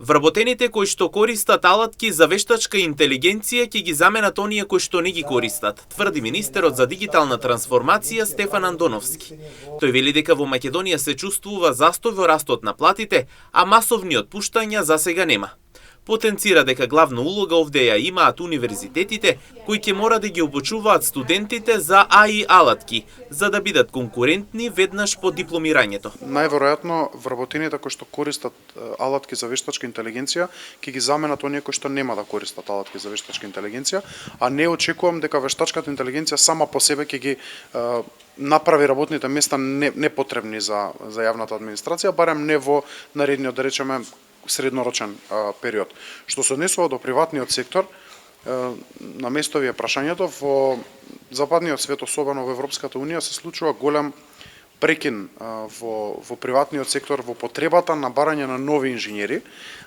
Вработените кои што користат алатки за вештачка интелигенција ќе ги заменат оние кои што не ги користат, тврди министерот за дигитална трансформација Стефан Андоновски. Тој вели дека во Македонија се чувствува застој во растот на платите, а масовни отпуштања засега нема. Потенцира дека главна улога овде ја имаат универзитетите, кои ќе мора да ги обучуваат студентите за АИ алатки, за да бидат конкурентни веднаш по дипломирањето. Најверојатно вработените кои што користат алатки за вештачка интелигенција ќе ги заменат оние кои што нема да користат алатки за вештачка интелигенција, а не очекувам дека вештачката интелигенција сама по себе ќе ги направи работните места непотребни за јавната администрација, барем не во наредниот, да речеме, среднорочен период. Што се однесува до приватниот сектор, на место ви е прашањето, во западниот свет, особено во Европската Унија, се случува голем прекин во приватниот сектор во потребата на барање на нови инженери,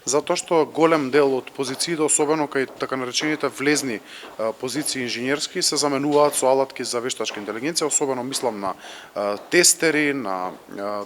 затоа што голем дел од позициите, особено кај така наречените влезни позиции инженерски, се заменуваат со алатки за вештачка интелигенција, особено мислам на тестери, на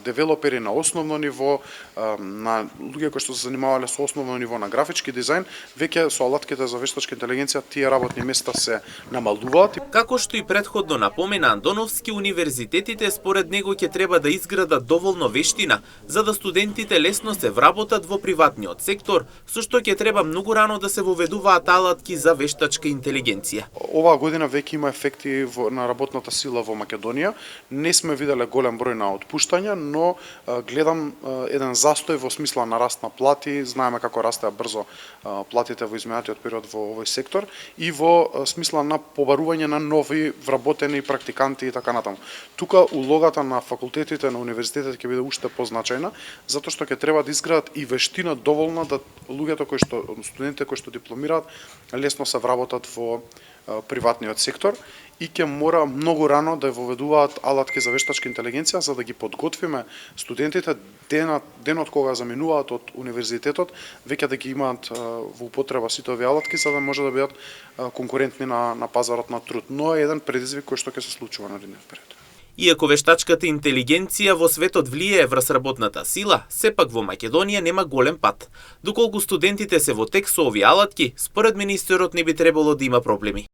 девелопери на основно ниво, на луѓе кои што се занимавале со основно ниво на графички дизајн, веќе со алатките за вештачка интелигенција тие работни места се намалуваат. Како што и претходно напомена Андоновски, универзитетите според него ќе треба да изградат доволно вештина за да студентите лесно се вработат во приватниот сектор, со што ќе треба многу рано да се воведуваат алатки за вештачка интелигенција. Оваа година веќе има ефекти на работната сила во Македонија. Не сме виделе голем број на отпуштања, но гледам еден застој во смисла на раст на плати. Знаеме како растеа брзо платите во изминатиот период во овој сектор и во смисла на побарување на нови вработени практиканти и така натаму. Тука улогата на факултетите на универзитетите ќе биде уште позначајна, затоа што ќе треба да изградат и вештина доволна да луѓето кои што студентите кои што дипломираат лесно се вработат во приватниот сектор и ќе мора многу рано да воведуваат алатки за вештачка интелигенција за да ги подготвиме студентите денот кога заминуваат од универзитетот веќе да ги имаат во употреба сите овие алатки за да може да бидат конкурентни на пазарот на труд. Но е еден предизвик кој што ќе се случува на наредниот период. Иако вештачката интелигенција во светот влијае врз работната сила, сепак во Македонија нема голем пат. Доколку студентите се во тек со овие алатки, според министерот не би требало да има проблеми.